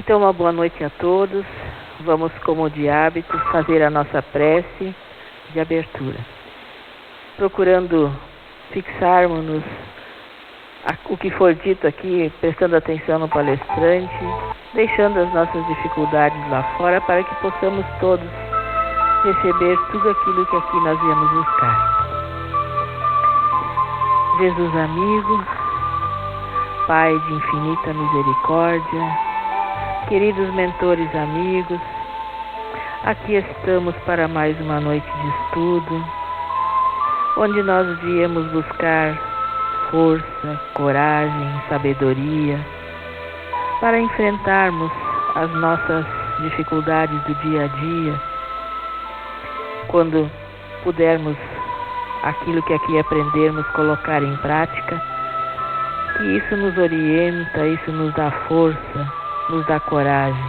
Então, uma boa noite a todos. Vamos, como de hábito, fazer a nossa prece de abertura, procurando fixarmos-nos o que for dito aqui, prestando atenção no palestrante, deixando as nossas dificuldades lá fora para que possamos todos receber tudo aquilo que aqui nós viemos buscar. Jesus amigo, Pai de infinita misericórdia, queridos mentores amigos, aqui estamos para mais uma noite de estudo, onde nós viemos buscar força, coragem, sabedoria, para enfrentarmos as nossas dificuldades do dia a dia, quando pudermos aquilo que aqui aprendermos colocar em prática, que isso nos orienta, isso nos dá força, nos dá coragem.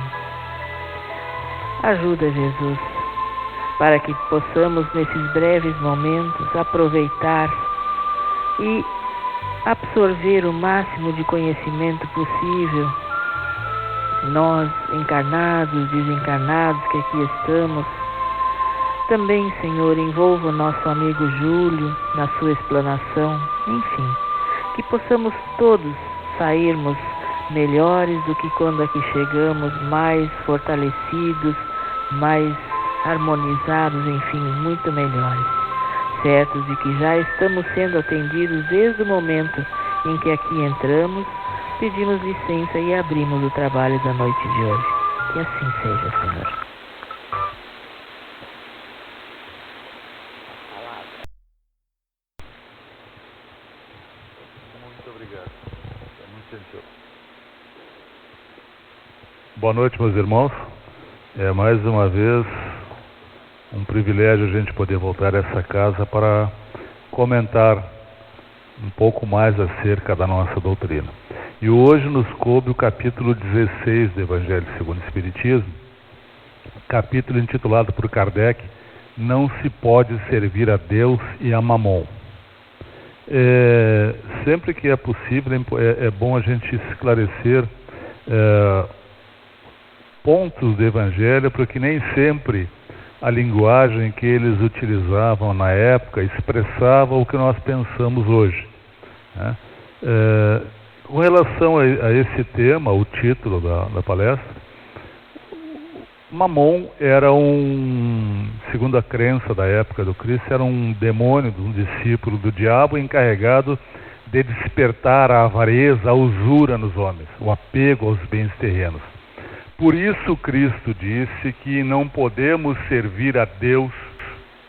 Ajuda, Jesus, para que possamos nesses breves momentos aproveitar e absorver o máximo de conhecimento possível. Nós, encarnados, desencarnados que aqui estamos, também, Senhor, envolva o nosso amigo Júlio na sua explanação, enfim, que possamos todos sairmos melhores do que quando aqui chegamos, mais fortalecidos, mais harmonizados, enfim, muito melhores, certos de que já estamos sendo atendidos desde o momento em que aqui entramos, pedimos licença e abrimos o trabalho da noite de hoje. Que assim seja, Senhor. Boa noite, meus irmãos. Mais uma vez um privilégio a gente poder voltar a essa casa para comentar um pouco mais acerca da nossa doutrina. E hoje nos coube o capítulo 16 do Evangelho segundo o Espiritismo, capítulo intitulado por Kardec, Não se pode servir a Deus e a Mamon. Sempre que é possível, é bom a gente esclarecer pontos do Evangelho, porque nem sempre a linguagem que eles utilizavam na época expressava o que nós pensamos hoje, né? Com relação a esse tema, o título da palestra, Mamon era segundo a crença da época do Cristo, era um demônio, um discípulo do diabo encarregado de despertar a avareza, a usura nos homens, o apego aos bens terrenos. Por isso Cristo disse que não podemos servir a Deus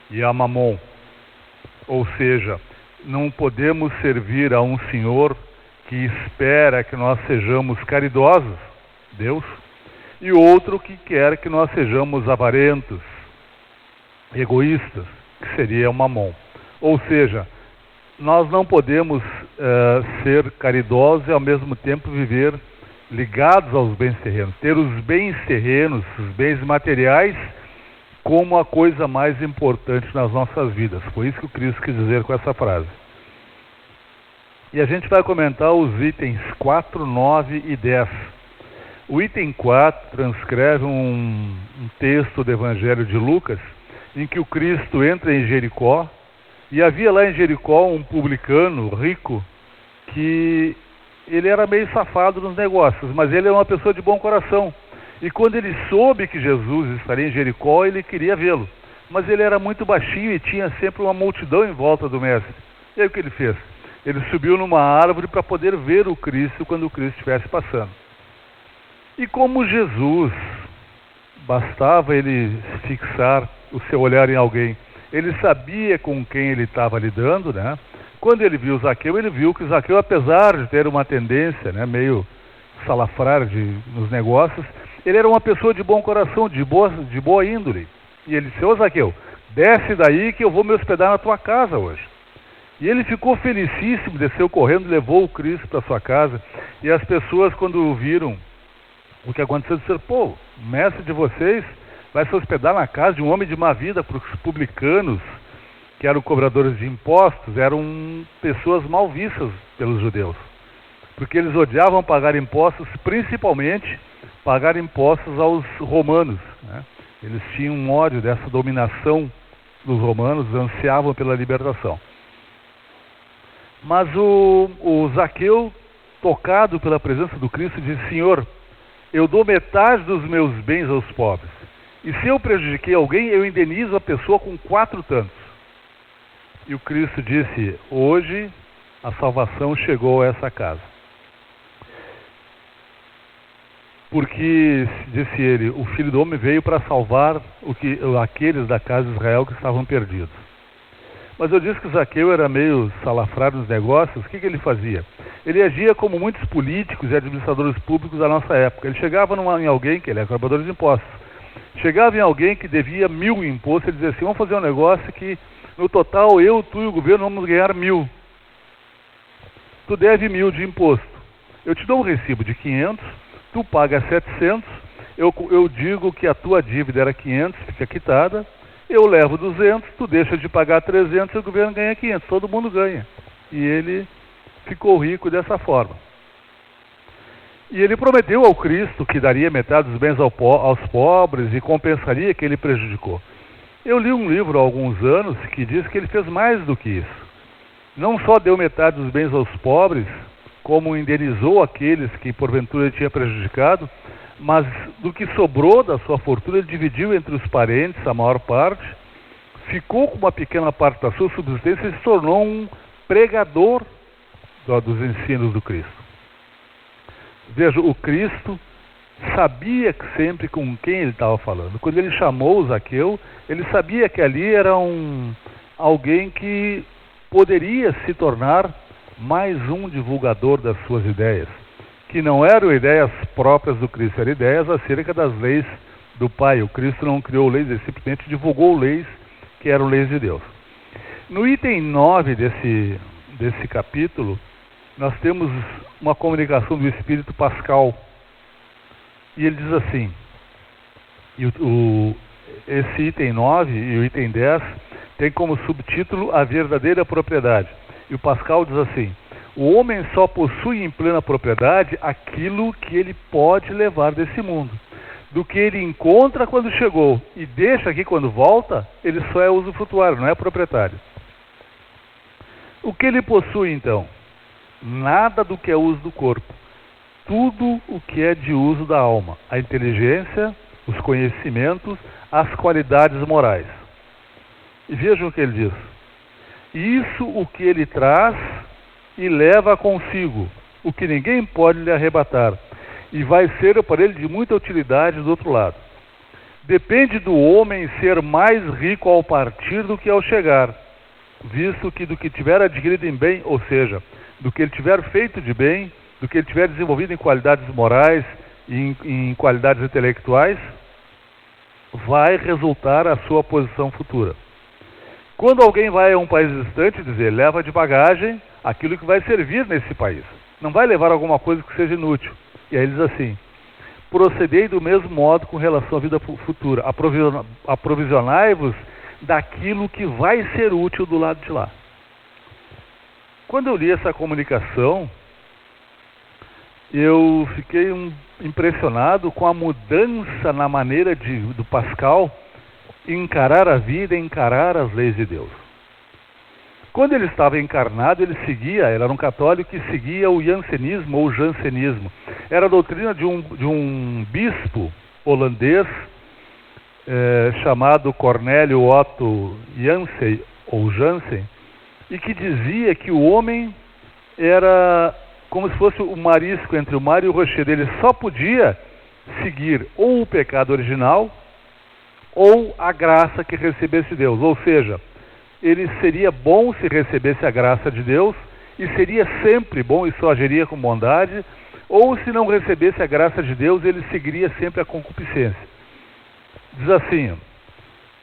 e a Mamon. Ou seja, não podemos servir a um Senhor que espera que nós sejamos caridosos, Deus, e outro que quer que nós sejamos avarentos, egoístas, que seria o Mamon. Ou seja, nós não podemos ser caridosos e ao mesmo tempo viver ligados aos bens terrenos, ter os bens terrenos, os bens materiais, como a coisa mais importante nas nossas vidas. Foi isso que o Cristo quis dizer com essa frase. E a gente vai comentar os itens 4, 9 e 10. O item 4 transcreve um texto do Evangelho de Lucas, em que o Cristo entra em Jericó, e havia lá em Jericó um publicano rico, que ele era meio safado nos negócios, mas ele é uma pessoa de bom coração. E quando ele soube que Jesus estaria em Jericó, ele queria vê-lo. Mas ele era muito baixinho e tinha sempre uma multidão em volta do mestre. E aí o que ele fez? Ele subiu numa árvore para poder ver o Cristo quando o Cristo estivesse passando. E como Jesus, bastava ele fixar o seu olhar em alguém, ele sabia com quem ele estava lidando, né? Quando ele viu Zaqueu, ele viu que Zaqueu, apesar de ter uma tendência, né, meio salafrária nos negócios, ele era uma pessoa de bom coração, de boa índole. E ele disse: ô Zaqueu, desce daí que eu vou me hospedar na tua casa hoje. E ele ficou felicíssimo, desceu correndo, levou o Cristo para sua casa. E as pessoas, quando viram o que aconteceu, disseram: pô, o mestre de vocês vai se hospedar na casa de um homem de má vida, para os publicanos, que eram cobradores de impostos, eram pessoas mal vistas pelos judeus. porque eles odiavam pagar impostos, principalmente pagar impostos aos romanos, né? Eles tinham um ódio dessa dominação dos romanos, ansiavam pela libertação. Mas o Zaqueu, tocado pela presença do Cristo, disse: Senhor, eu dou metade dos meus bens aos pobres, e se eu prejudiquei alguém, eu indenizo a pessoa com 4 tantos. E o Cristo disse: hoje a salvação chegou a essa casa. Porque, disse ele, o Filho do Homem veio para salvar aqueles da casa de Israel que estavam perdidos. Mas eu disse que Zaqueu era meio salafrário nos negócios. O que ele fazia? Ele agia como muitos políticos e administradores públicos da nossa época. Ele chegava em alguém, que ele é cobrador de impostos, chegava em alguém que devia 1.000 em imposto, ele dizia assim: vamos fazer um negócio que no total eu, tu e o governo vamos ganhar 1.000. Tu deve 1.000 de imposto. Eu te dou um recibo de 500, tu paga 700, eu digo que a tua dívida era 500, fica quitada, eu levo 200, tu deixa de pagar 300 e o governo ganha 500, todo mundo ganha. E ele ficou rico dessa forma. E ele prometeu ao Cristo que daria metade dos bens aos pobres e compensaria que ele prejudicou. Eu li um livro há alguns anos que diz que ele fez mais do que isso. Não só deu metade dos bens aos pobres, como indenizou aqueles que porventura ele tinha prejudicado, mas do que sobrou da sua fortuna ele dividiu entre os parentes a maior parte, ficou com uma pequena parte da sua subsistência e se tornou um pregador dos ensinos do Cristo. Veja, o Cristo sabia sempre com quem ele estava falando. Quando ele chamou o Zaqueu, ele sabia que ali era alguém que poderia se tornar mais um divulgador das suas ideias, que não eram ideias próprias do Cristo, eram ideias acerca das leis do Pai. O Cristo não criou leis, ele simplesmente divulgou leis que eram leis de Deus. No item 9 desse capítulo, nós temos uma comunicação do Espírito Pascal, e ele diz assim, esse item 9 e o item 10 tem como subtítulo a verdadeira propriedade. E o Pascal diz assim: o homem só possui em plena propriedade aquilo que ele pode levar desse mundo. Do que ele encontra quando chegou e deixa aqui quando volta, ele só é usufrutuário, não é proprietário. O que ele possui então? Nada do que é uso do corpo. Tudo o que é de uso da alma. A inteligência, os conhecimentos, as qualidades morais. E vejam o que ele diz. Isso o que ele traz e leva consigo, o que ninguém pode lhe arrebatar, e vai ser para ele de muita utilidade do outro lado. Depende do homem ser mais rico ao partir do que ao chegar, visto que do que tiver adquirido em bem, ou seja, do que ele tiver feito de bem, do que ele tiver desenvolvido em qualidades morais e em qualidades intelectuais, vai resultar a sua posição futura. Quando alguém vai a um país distante, dizer, leva de bagagem aquilo que vai servir nesse país. Não vai levar alguma coisa que seja inútil. E aí ele diz assim: procedei do mesmo modo com relação à vida futura. Aprovisionai-vos daquilo que vai ser útil do lado de lá. Quando eu li essa comunicação, eu fiquei impressionado com a mudança na maneira do Pascal encarar a vida, encarar as leis de Deus. Quando ele estava encarnado, ele era um católico que seguia o jansenismo ou jansenismo. Era a doutrina de um bispo holandês chamado Cornélio Otto Jansen, ou Jansen, e que dizia que o homem era como se fosse o marisco entre o mar e o rochedo. Ele só podia seguir ou o pecado original ou a graça que recebesse de Deus. Ou seja, ele seria bom se recebesse a graça de Deus e seria sempre bom e só agiria com bondade, ou se não recebesse a graça de Deus, ele seguiria sempre a concupiscência. Diz assim,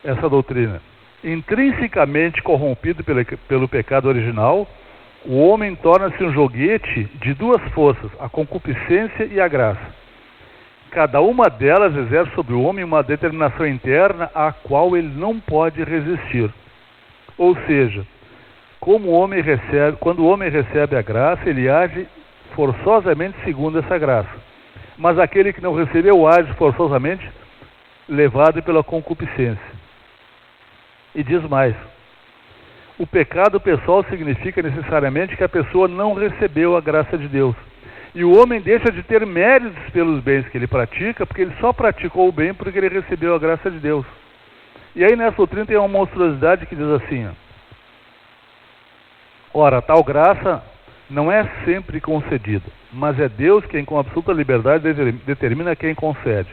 essa doutrina: intrinsecamente corrompido pelo pecado original, o homem torna-se um joguete de duas forças, a concupiscência e a graça. Cada uma delas exerce sobre o homem uma determinação interna à qual ele não pode resistir. Ou seja, quando o homem recebe a graça, ele age forçosamente segundo essa graça. Mas aquele que não recebeu age forçosamente, levado pela concupiscência. E diz mais: o pecado pessoal significa necessariamente que a pessoa não recebeu a graça de Deus. E o homem deixa de ter méritos pelos bens que ele pratica, porque ele só praticou o bem porque ele recebeu a graça de Deus. E aí nessa doutrina tem uma monstruosidade que diz assim: ora, tal graça não é sempre concedida, mas é Deus quem com absoluta liberdade determina quem concede.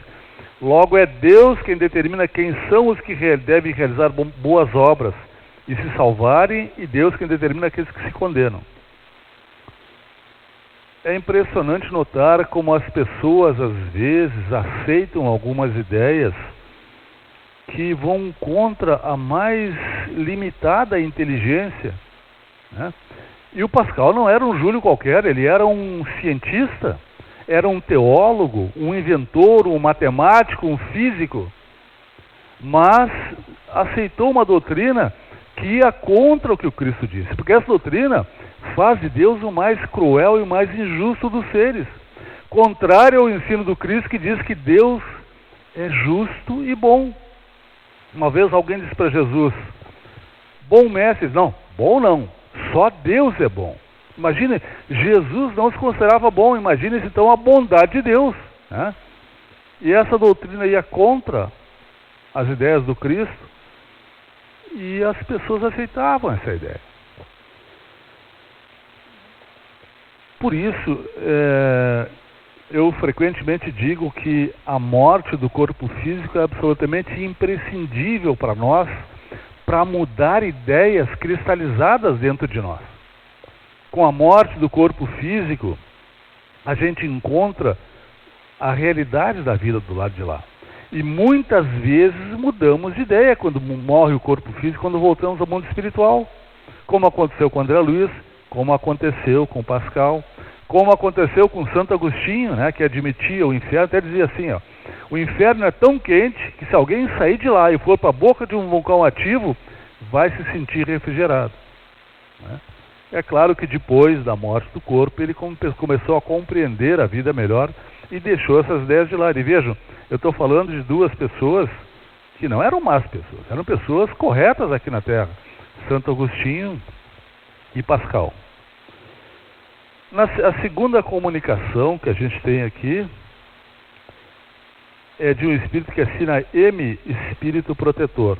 Logo é Deus quem determina quem são os que devem realizar boas obras e se salvarem, e Deus quem determina aqueles que se condenam. É impressionante notar como as pessoas às vezes aceitam algumas ideias que vão contra a mais limitada inteligência, né? E o Pascal não era um Júlio qualquer, ele era um cientista, era um teólogo, um inventor, um matemático, um físico, mas aceitou uma doutrina que ia contra o que o Cristo disse, porque essa doutrina faz de Deus o mais cruel e o mais injusto dos seres, contrário ao ensino do Cristo, que diz que Deus é justo e bom. Uma vez alguém disse para Jesus: bom mestre. Não, bom não, só Deus é bom. Imagine, Jesus não se considerava bom, imagine então a bondade de Deus, né? E essa doutrina ia contra as ideias do Cristo, e as pessoas aceitavam essa ideia. Por isso, eu frequentemente digo que a morte do corpo físico é absolutamente imprescindível para nós, para mudar ideias cristalizadas dentro de nós. Com a morte do corpo físico, a gente encontra a realidade da vida do lado de lá. E muitas vezes mudamos de ideia quando morre o corpo físico, quando voltamos ao mundo espiritual. Como aconteceu com André Luiz, como aconteceu com Pascal, como aconteceu com Santo Agostinho, né, que admitia o inferno, até dizia assim, ó: o inferno é tão quente que se alguém sair de lá e for para a boca de um vulcão ativo, vai se sentir refrigerado, né? É claro que depois da morte do corpo, ele começou a compreender a vida melhor e deixou essas ideias de lado. E vejam, eu estou falando de duas pessoas que não eram más pessoas, eram pessoas corretas aqui na Terra: Santo Agostinho e Pascal. A segunda comunicação que a gente tem aqui é de um espírito que assina M, Espírito Protetor.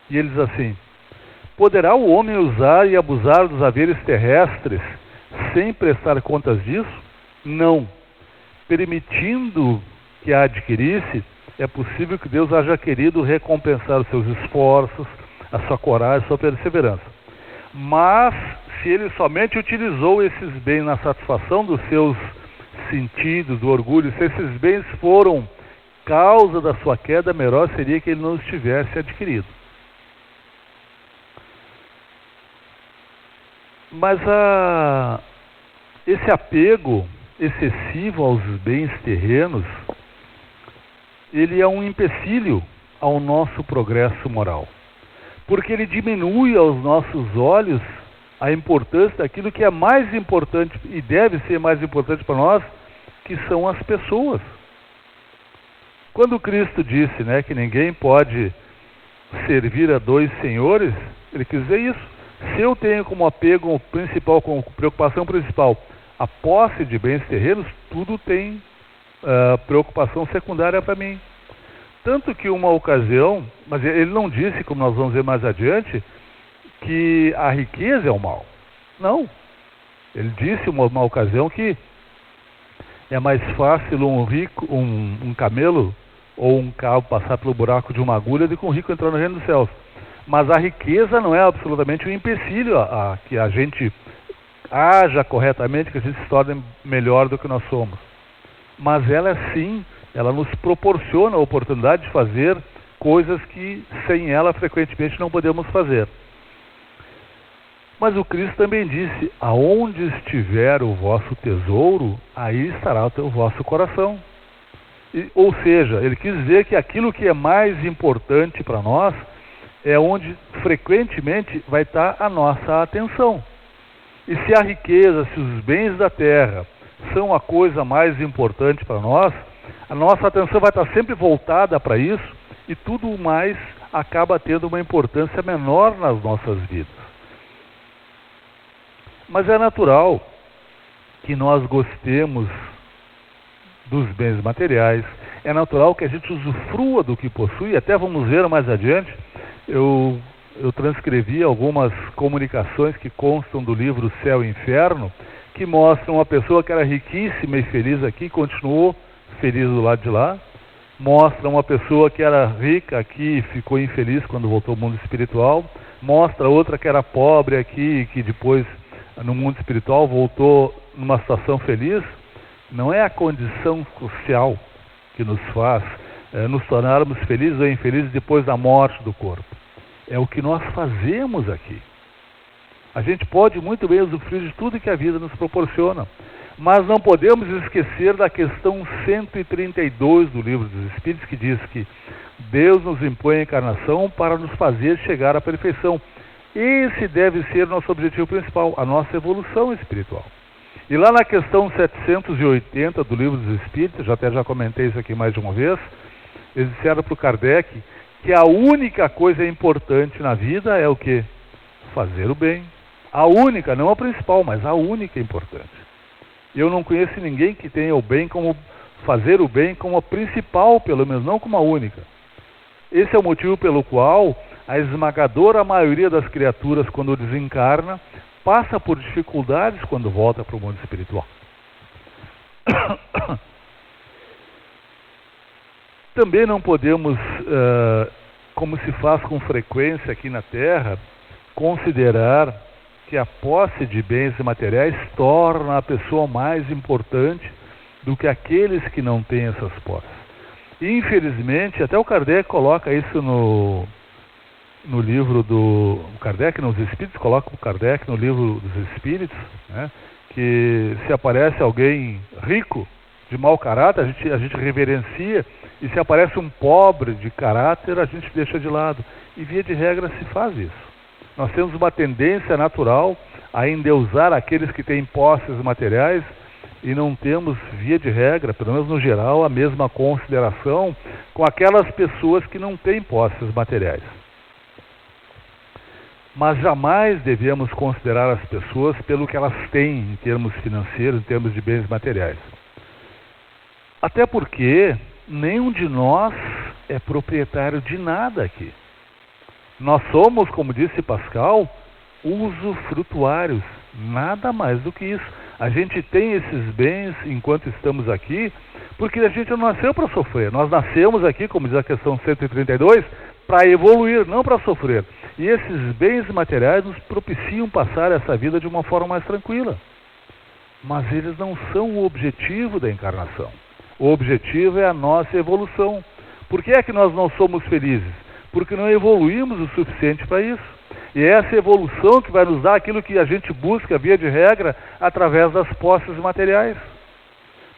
E ele diz assim: poderá o homem usar e abusar dos haveres terrestres sem prestar contas disso? Não. Permitindo que a adquirisse, é possível que Deus haja querido recompensar os seus esforços, a sua coragem, a sua perseverança. Mas, se ele somente utilizou esses bens na satisfação dos seus sentidos, do orgulho, se esses bens foram causa da sua queda, melhor seria que ele não os tivesse adquirido. Mas esse apego excessivo aos bens terrenos, ele é um empecilho ao nosso progresso moral, porque ele diminui aos nossos olhos a importância daquilo que é mais importante e deve ser mais importante para nós, que são as pessoas. Quando Cristo disse, né, que ninguém pode servir a dois senhores, ele quis dizer isso. Se eu tenho como apego principal, como preocupação principal, a posse de bens terrenos, tudo tem preocupação secundária para mim. Tanto que uma ocasião, mas ele não disse, como nós vamos ver mais adiante, que a riqueza é o mal. Não. Ele disse uma ocasião que é mais fácil um camelo ou um cabo passar pelo buraco de uma agulha do que um rico entrar no reino dos céus. Mas a riqueza não é absolutamente um empecilho a que a gente haja corretamente, que a gente se torne melhor do que nós somos. Mas ela sim, ela nos proporciona a oportunidade de fazer coisas que sem ela frequentemente não podemos fazer. Mas o Cristo também disse: aonde estiver o vosso tesouro, aí estará o vosso coração. Ou seja, ele quis dizer que aquilo que é mais importante para nós é onde frequentemente vai estar a nossa atenção. E se a riqueza, se os bens da terra são a coisa mais importante para nós, a nossa atenção vai estar sempre voltada para isso e tudo mais acaba tendo uma importância menor nas nossas vidas. Mas é natural que nós gostemos dos bens materiais, é natural que a gente usufrua do que possui, até vamos ver mais adiante, eu transcrevi algumas comunicações que constam do livro Céu e Inferno, que mostram uma pessoa que era riquíssima e feliz aqui, continuou feliz do lado de lá, mostra uma pessoa que era rica aqui e ficou infeliz quando voltou ao mundo espiritual, mostra outra que era pobre aqui e que depois no mundo espiritual voltou numa situação feliz. Não é a condição social que nos faz nos tornarmos felizes ou infelizes depois da morte do corpo. É o que nós fazemos aqui. A gente pode muito bem usufruir de tudo que a vida nos proporciona, mas não podemos esquecer da questão 132 do Livro dos Espíritos, que diz que Deus nos impõe a encarnação para nos fazer chegar à perfeição. Esse deve ser nosso objetivo principal, a nossa evolução espiritual. E lá na questão 780 do Livro dos Espíritos, já comentei isso aqui mais de uma vez, eles disseram para o Kardec que a única coisa importante na vida é o quê? Fazer o bem. A única, não a principal, mas a única importante. Eu não conheço ninguém que tenha o bem como fazer o bem como a principal, pelo menos não como a única. Esse é o motivo pelo qual a esmagadora maioria das criaturas, quando desencarna, passa por dificuldades quando volta para o mundo espiritual. Também não podemos, como se faz com frequência aqui na Terra, considerar que a posse de bens materiais torna a pessoa mais importante do que aqueles que não têm essas posses. Infelizmente, até o Kardec coloca isso no livro do Kardec, nos Espíritos, coloca o Kardec no livro dos Espíritos, né, que se aparece alguém rico, de mau caráter, a gente reverencia, e se aparece um pobre de caráter, a gente deixa de lado. E via de regra se faz isso. Nós temos uma tendência natural a endeusar aqueles que têm posses materiais e não temos, via de regra, pelo menos no geral, a mesma consideração com aquelas pessoas que não têm posses materiais. Mas jamais devemos considerar as pessoas pelo que elas têm em termos financeiros, em termos de bens materiais. Até porque nenhum de nós é proprietário de nada aqui. Nós somos, como disse Pascal, usufrutuários, nada mais do que isso. A gente tem esses bens enquanto estamos aqui, porque a gente não nasceu para sofrer. Nós nascemos aqui, como diz a questão 132, para evoluir, não para sofrer. E esses bens materiais nos propiciam passar essa vida de uma forma mais tranquila. Mas eles não são o objetivo da encarnação. O objetivo é a nossa evolução. Por que é que nós não somos felizes? Porque não evoluímos o suficiente para isso. E é essa evolução que vai nos dar aquilo que a gente busca, via de regra, através das posses materiais.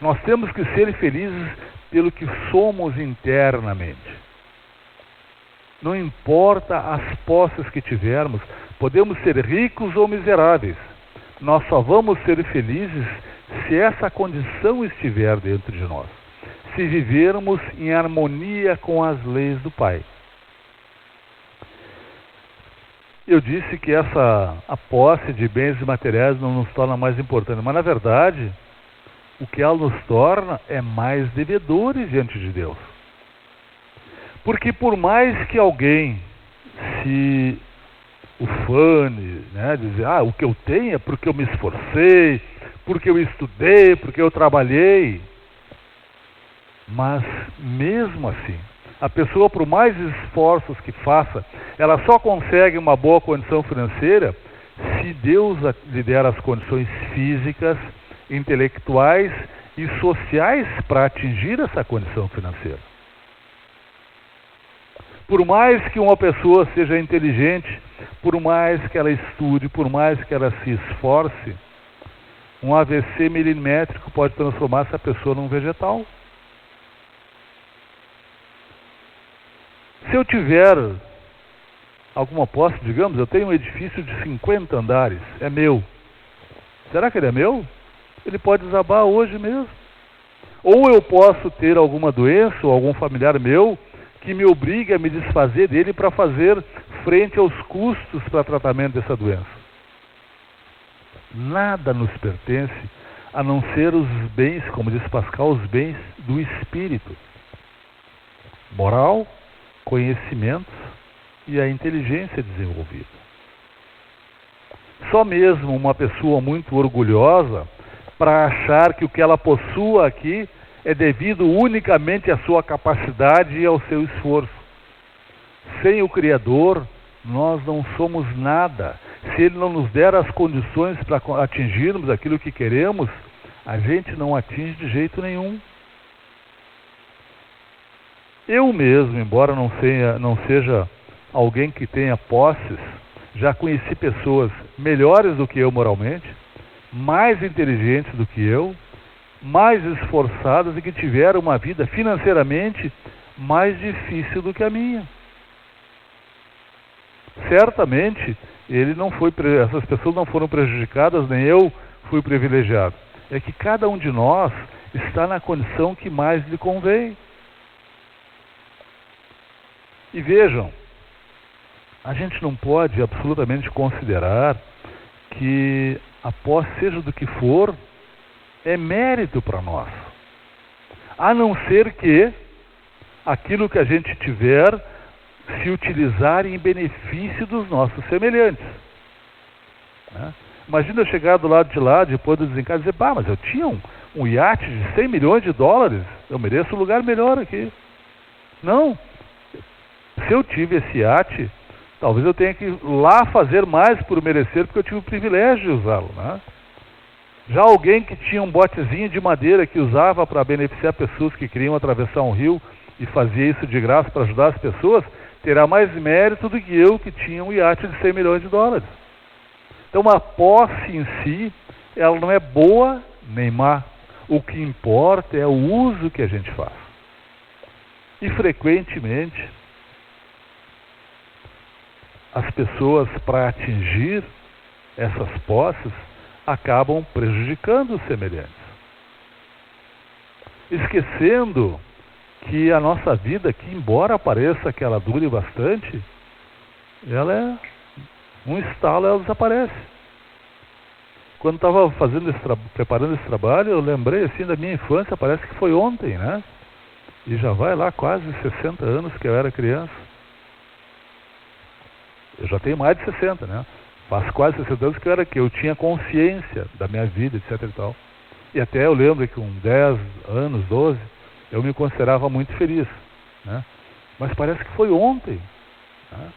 Nós temos que ser felizes pelo que somos internamente. Não importa as posses que tivermos, podemos ser ricos ou miseráveis. Nós só vamos ser felizes se essa condição estiver dentro de nós. Se vivermos em harmonia com as leis do Pai. Eu disse que a posse de bens materiais não nos torna mais importantes, mas na verdade, o que ela nos torna é mais devedores diante de Deus. Porque por mais que alguém se ufane, né, dizer, o que eu tenho é porque eu me esforcei, porque eu estudei, porque eu trabalhei, mas mesmo assim, a pessoa, por mais esforços que faça, ela só consegue uma boa condição financeira se Deus lhe der as condições físicas, intelectuais e sociais para atingir essa condição financeira. Por mais que uma pessoa seja inteligente, por mais que ela estude, por mais que ela se esforce, um AVC milimétrico pode transformar essa pessoa num vegetal. Se eu tiver alguma posse, digamos, eu tenho um edifício de 50 andares, é meu. Será que ele é meu? Ele pode desabar hoje mesmo. Ou eu posso ter alguma doença ou algum familiar meu que me obrigue a me desfazer dele para fazer frente aos custos para tratamento dessa doença. Nada nos pertence a não ser os bens, como diz Pascal, os bens do espírito. Moral, conhecimentos e a inteligência desenvolvida. Só mesmo uma pessoa muito orgulhosa para achar que o que ela possua aqui é devido unicamente à sua capacidade e ao seu esforço. Sem o Criador, nós não somos nada. Se Ele não nos der as condições para atingirmos aquilo que queremos, a gente não atinge de jeito nenhum. Eu mesmo, embora não seja alguém que tenha posses, já conheci pessoas melhores do que eu moralmente, mais inteligentes do que eu, mais esforçadas e que tiveram uma vida financeiramente mais difícil do que a minha. Certamente, essas pessoas não foram prejudicadas, nem eu fui privilegiado. É que cada um de nós está na condição que mais lhe convém. E vejam, a gente não pode absolutamente considerar que a posse, seja do que for, é mérito para nós. A não ser que aquilo que a gente tiver se utilizar em benefício dos nossos semelhantes. Né? Imagina eu chegar do lado de lá, depois do desencarne, e dizer, mas eu tinha um iate de 100 milhões de dólares, eu mereço um lugar melhor aqui. Não. Se eu tive esse iate, talvez eu tenha que ir lá fazer mais por merecer, porque eu tive o privilégio de usá-lo. Né? Já alguém que tinha um botezinho de madeira que usava para beneficiar pessoas que queriam atravessar um rio e fazia isso de graça para ajudar as pessoas, terá mais mérito do que eu que tinha um iate de 100 milhões de dólares. Então a posse em si, ela não é boa nem má. O que importa é o uso que a gente faz. E frequentemente, as pessoas, para atingir essas posses, acabam prejudicando os semelhantes. Esquecendo que a nossa vida, que embora pareça que ela dure bastante, ela é um estalo, ela desaparece. Quando estava preparando esse trabalho, eu lembrei assim da minha infância, parece que foi ontem, né? E já vai lá quase 60 anos que eu era criança. Eu já tenho mais de 60, né? Faz quase 60 anos que eu tinha consciência da minha vida, etc e tal. E até eu lembro que com 10 anos, 12, eu me considerava muito feliz, né? Mas parece que foi ontem, né?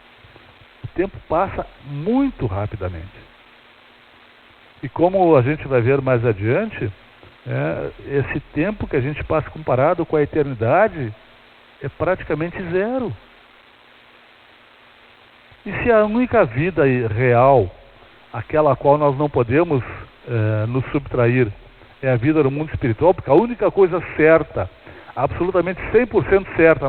O tempo passa muito rapidamente. E como a gente vai ver mais adiante, esse tempo que a gente passa comparado com a eternidade é praticamente zero. E se a única vida real, aquela a qual nós não podemos nos subtrair, é a vida no mundo espiritual, porque a única coisa certa, absolutamente 100% certa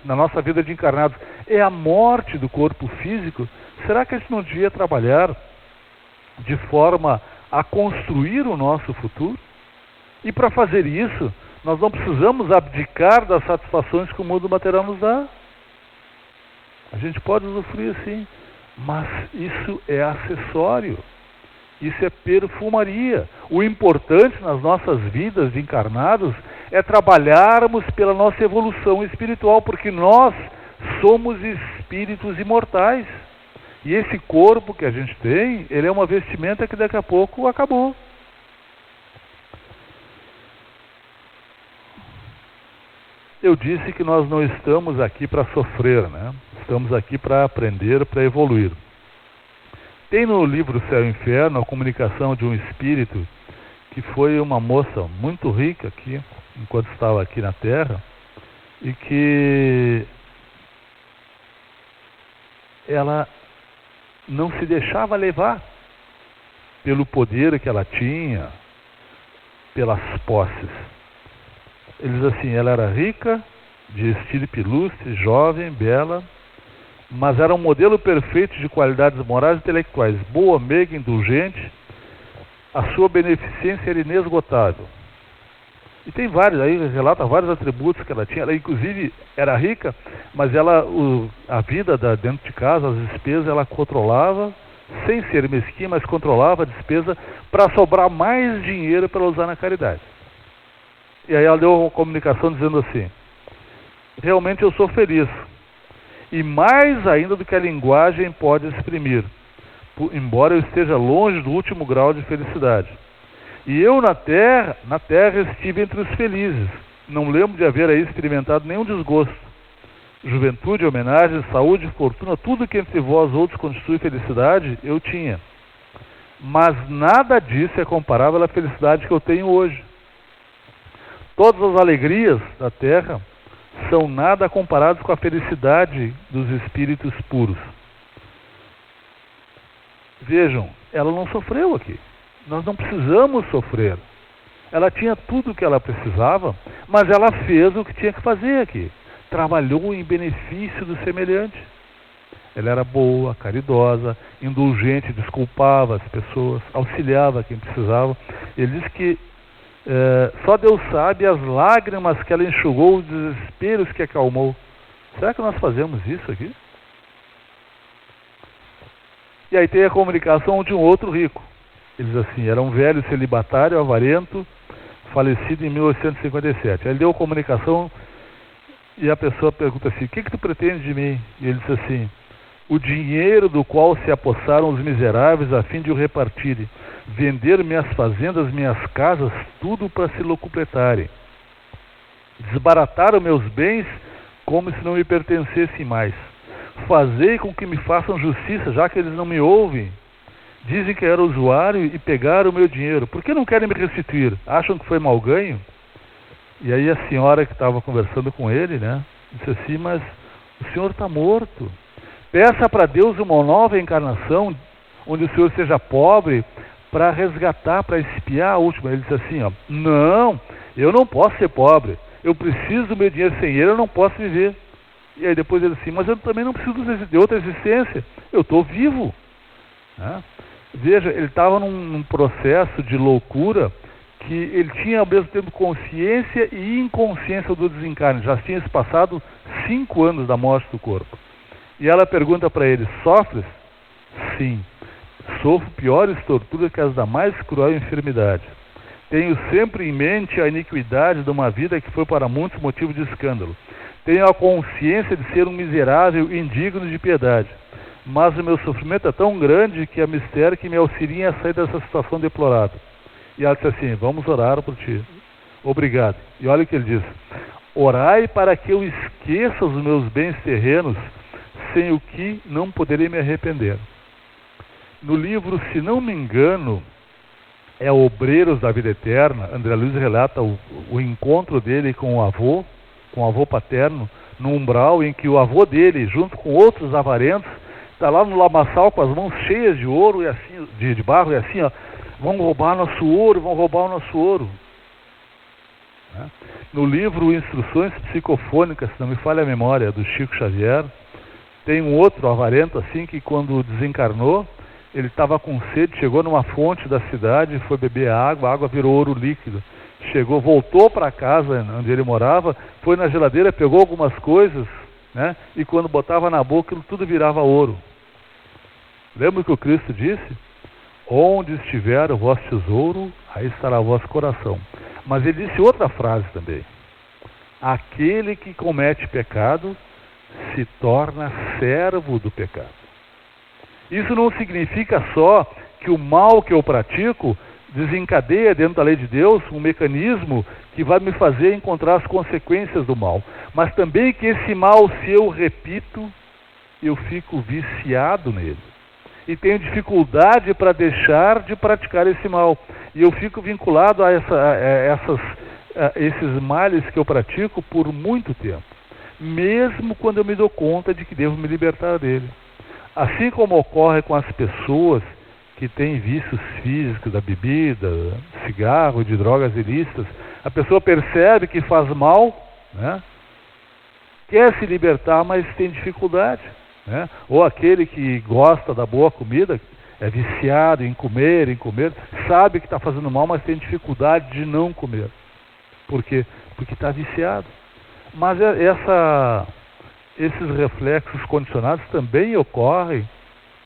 na nossa vida de encarnados, é a morte do corpo físico, será que a gente não devia trabalhar de forma a construir o nosso futuro? E para fazer isso, nós não precisamos abdicar das satisfações que o mundo material nos dá. A gente pode usufruir sim, mas isso é acessório. Isso é perfumaria. O importante nas nossas vidas de encarnados é trabalharmos pela nossa evolução espiritual, porque nós somos espíritos imortais. E esse corpo que a gente tem, ele é uma vestimenta que daqui a pouco acabou. Eu disse que nós não estamos aqui para sofrer, né? Estamos aqui para aprender, para evoluir. Tem no livro Céu e Inferno a comunicação de um espírito que foi uma moça muito rica aqui, enquanto estava aqui na Terra, e que ela não se deixava levar pelo poder que ela tinha, pelas posses. Ele diz assim, ela era rica, de estirpe ilustre, jovem, bela, mas era um modelo perfeito de qualidades morais e intelectuais, boa, meiga, indulgente, a sua beneficência era inesgotável. E tem vários, aí relata vários atributos que ela tinha. Ela inclusive era rica, mas a vida dentro de casa, as despesas, ela controlava, sem ser mesquinha, mas controlava a despesa para sobrar mais dinheiro para usar na caridade. E aí ela deu uma comunicação dizendo assim: realmente eu sou feliz, e mais ainda do que a linguagem pode exprimir, embora eu esteja longe do último grau de felicidade. E eu na terra estive entre os felizes, não lembro de haver aí experimentado nenhum desgosto. Juventude, homenagem, saúde, fortuna, tudo que entre vós outros constitui felicidade, eu tinha. Mas nada disso é comparável à felicidade que eu tenho hoje. Todas as alegrias da terra são nada comparadas com a felicidade dos espíritos puros. Vejam, ela não sofreu aqui. Nós não precisamos sofrer. Ela tinha tudo o que ela precisava, mas ela fez o que tinha que fazer aqui. Trabalhou em benefício do semelhante. Ela era boa, caridosa, indulgente, desculpava as pessoas, auxiliava quem precisava. Ele diz que só Deus sabe as lágrimas que ela enxugou, os desesperos que acalmou. Será que nós fazemos isso aqui? E aí tem a comunicação de um outro rico. Ele diz assim: era um velho celibatário, avarento, falecido em 1857. Aí ele deu a comunicação e a pessoa pergunta assim: o que tu pretende de mim? E ele diz assim: o dinheiro do qual se apossaram os miseráveis a fim de o repartirem, vender minhas fazendas, minhas casas, tudo para se locupletarem. Desbarataram meus bens como se não me pertencessem mais. Fazei com que me façam justiça, já que eles não me ouvem. Dizem que era usuário e pegaram o meu dinheiro. Por que não querem me restituir? Acham que foi mal ganho? E aí a senhora que estava conversando com ele, né, disse assim: mas o senhor está morto. Peça para Deus uma nova encarnação, onde o senhor seja pobre, para resgatar, para expiar a última. Ele disse assim: ó, não, eu não posso ser pobre. Eu preciso do meu dinheiro, sem ele eu não posso viver. E aí depois ele disse assim: mas eu também não preciso de outra existência. Eu estou vivo. Né? Veja, ele estava num processo de loucura que ele tinha ao mesmo tempo consciência e inconsciência do desencarne. Já tinha se passado 5 anos da morte do corpo. E ela pergunta para ele: sofres? Sim. Sofro piores torturas que as da mais cruel enfermidade. Tenho sempre em mente a iniquidade de uma vida que foi para muitos motivo de escândalo. Tenho a consciência de ser um miserável indigno de piedade. Mas o meu sofrimento é tão grande que é mistério que me auxilia a sair dessa situação deplorável. E ela disse assim: vamos orar por ti. Obrigado. E olha o que ele diz: orai para que eu esqueça os meus bens terrenos, sem o que não poderei me arrepender. No livro, se não me engano, é Obreiros da Vida Eterna, André Luiz relata o encontro dele com o avô paterno, no umbral, em que o avô dele, junto com outros avarentos, está lá no lamaçal com as mãos cheias de ouro e assim, de barro, e assim, ó, vão roubar nosso ouro, vão roubar o nosso ouro. Né? No livro Instruções Psicofônicas, se não me falha a memória, do Chico Xavier, tem um outro avarento assim que quando desencarnou, ele estava com sede, chegou numa fonte da cidade, foi beber água, a água virou ouro líquido. Chegou, voltou para casa onde ele morava, foi na geladeira, pegou algumas coisas, né? E quando botava na boca, tudo virava ouro. Lembra que o Cristo disse? Onde estiver o vosso tesouro, aí estará o vosso coração. Mas ele disse outra frase também: aquele que comete pecado se torna servo do pecado. Isso não significa só que o mal que eu pratico desencadeia dentro da lei de Deus um mecanismo que vai me fazer encontrar as consequências do mal, mas também que esse mal, se eu repito, eu fico viciado nele e tenho dificuldade para deixar de praticar esse mal, e eu fico vinculado a esses males que eu pratico por muito tempo, mesmo quando eu me dou conta de que devo me libertar dele. Assim como ocorre com as pessoas que têm vícios físicos da bebida, cigarro, de drogas ilícitas, a pessoa percebe que faz mal, né? Quer se libertar, mas tem dificuldade, né? Ou aquele que gosta da boa comida, é viciado em comer, sabe que está fazendo mal, mas tem dificuldade de não comer. Por quê? Porque está viciado. Mas esses reflexos condicionados também ocorrem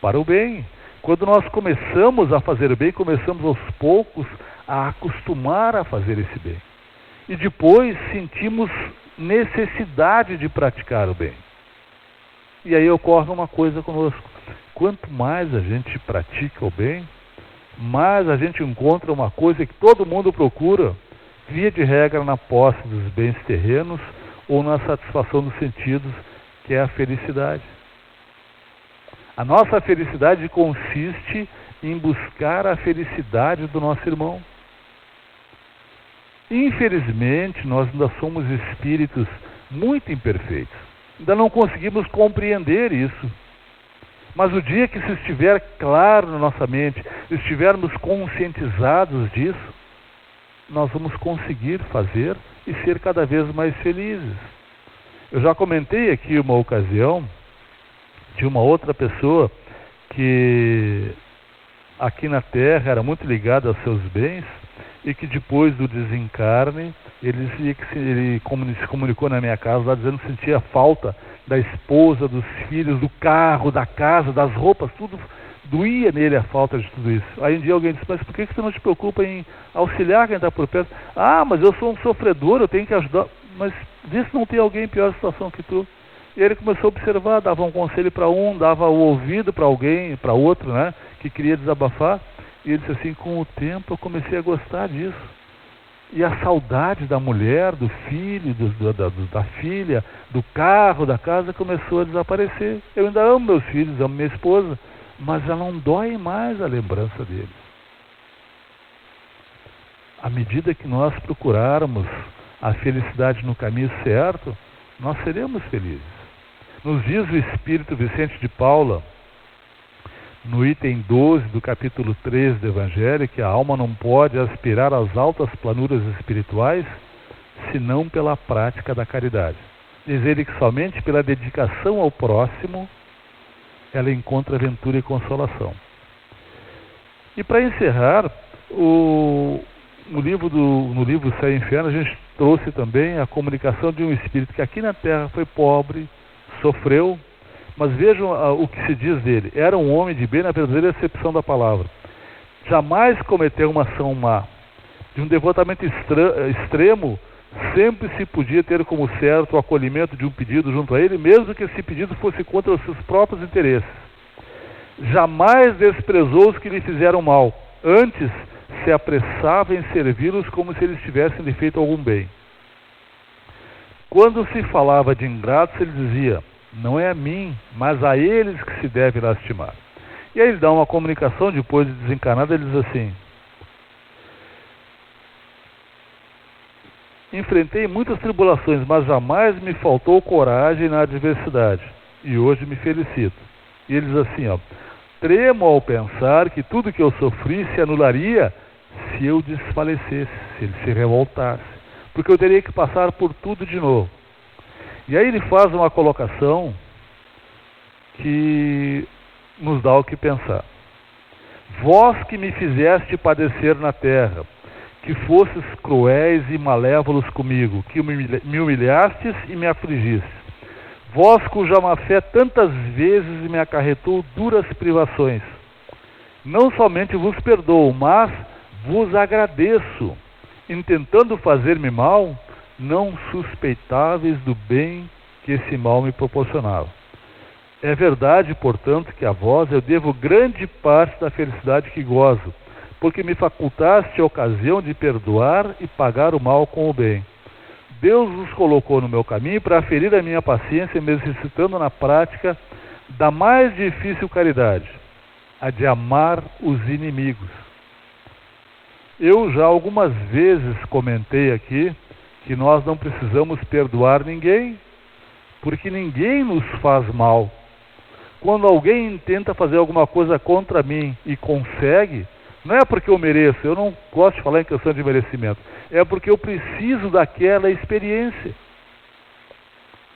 para o bem. Quando nós começamos a fazer o bem, começamos aos poucos a acostumar a fazer esse bem. E depois sentimos necessidade de praticar o bem. E aí ocorre uma coisa conosco. Quanto mais a gente pratica o bem, mais a gente encontra uma coisa que todo mundo procura, via de regra na posse dos bens terrenos ou na satisfação dos sentidos, que é a felicidade. A nossa felicidade consiste em buscar a felicidade do nosso irmão. Infelizmente, nós ainda somos espíritos muito imperfeitos. Ainda não conseguimos compreender isso. Mas o dia que isso estiver claro na nossa mente, estivermos conscientizados disso, nós vamos conseguir fazer e ser cada vez mais felizes. Eu já comentei aqui uma ocasião de uma outra pessoa que aqui na Terra era muito ligada aos seus bens e que depois do desencarne ele se comunicou na minha casa lá dizendo que sentia falta da esposa, dos filhos, do carro, da casa, das roupas, tudo doía nele a falta de tudo isso. Aí um dia alguém disse, mas por que você não se preocupa em auxiliar quem está por perto? Ah, mas eu sou um sofredor, eu tenho que ajudar. Mas vê se não tem alguém em pior situação que tu. E ele começou a observar, dava um conselho para um, dava o ouvido para alguém, para outro, né, que queria desabafar. E ele disse assim, com o tempo eu comecei a gostar disso. E a saudade da mulher, do filho, da filha, do carro, da casa começou a desaparecer. Eu ainda amo meus filhos, amo minha esposa, mas já não dói mais a lembrança deles. À medida que nós procurarmos a felicidade no caminho certo, nós seremos felizes. Nos diz o Espírito Vicente de Paula, no item 12 do capítulo 3 do Evangelho, que a alma não pode aspirar às altas planuras espirituais, senão pela prática da caridade. Diz ele que somente pela dedicação ao próximo, ela encontra aventura e consolação. E para encerrar, no livro Céu e Inferno, a gente trouxe também a comunicação de um espírito que aqui na Terra foi pobre, sofreu, mas vejam o que se diz dele. Era um homem de bem na verdadeira acepção da palavra. Jamais cometeu uma ação má. De um devotamento extremo, sempre se podia ter como certo o acolhimento de um pedido junto a ele, mesmo que esse pedido fosse contra os seus próprios interesses. Jamais desprezou os que lhe fizeram mal. Antes, se apressava em servi-los como se eles tivessem lhe feito algum bem. Quando se falava de ingratos, ele dizia, não é a mim, mas a eles que se deve lastimar. E aí ele dá uma comunicação, depois de desencarnado, ele diz assim, enfrentei muitas tribulações, mas jamais me faltou coragem na adversidade, e hoje me felicito. E ele diz assim, tremo ao pensar que tudo que eu sofri se anularia se eu desfalecesse, se ele se revoltasse, porque eu teria que passar por tudo de novo. E aí ele faz uma colocação que nos dá o que pensar. Vós que me fizeste padecer na terra, que fostes cruéis e malévolos comigo, que me humilhastes e me afligistes, vós cuja má fé tantas vezes me acarretou duras privações, não somente vos perdoo, mas vos agradeço, intentando fazer-me mal, não suspeitáveis do bem que esse mal me proporcionava. É verdade, portanto, que a vós eu devo grande parte da felicidade que gozo, porque me facultaste a ocasião de perdoar e pagar o mal com o bem. Deus os colocou no meu caminho para aferir a minha paciência, me exercitando na prática da mais difícil caridade, a de amar os inimigos. Eu já algumas vezes comentei aqui que nós não precisamos perdoar ninguém, porque ninguém nos faz mal. Quando alguém tenta fazer alguma coisa contra mim e consegue, não é porque eu mereço, eu não gosto de falar em questão de merecimento, é porque eu preciso daquela experiência.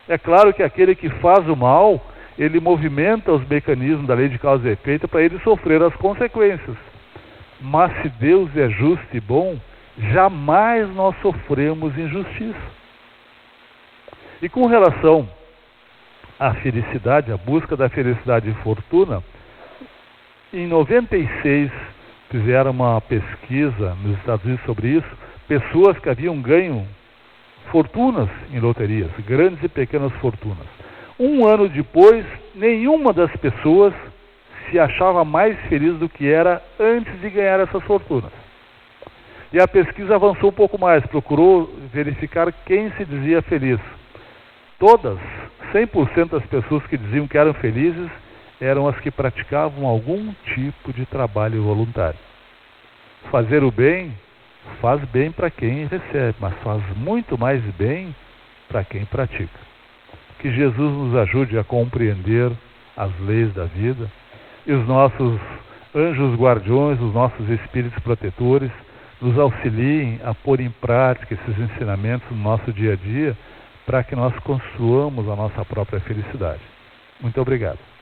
É claro que aquele que faz o mal, ele movimenta os mecanismos da lei de causa e efeito para ele sofrer as consequências. Mas se Deus é justo e bom, jamais nós sofremos injustiça. E com relação à felicidade, à busca da felicidade e fortuna, em 96 fizeram uma pesquisa nos Estados Unidos sobre isso, pessoas que haviam ganho fortunas em loterias, grandes e pequenas fortunas. Um ano depois, nenhuma das pessoas se achava mais feliz do que era antes de ganhar essas fortunas. E a pesquisa avançou um pouco mais, procurou verificar quem se dizia feliz. Todas, 100% das pessoas que diziam que eram felizes, eram as que praticavam algum tipo de trabalho voluntário. Fazer o bem faz bem para quem recebe, mas faz muito mais bem para quem pratica. Que Jesus nos ajude a compreender as leis da vida e os nossos anjos guardiões, os nossos espíritos protetores, nos auxiliem a pôr em prática esses ensinamentos no nosso dia a dia, para que nós construamos a nossa própria felicidade. Muito obrigado.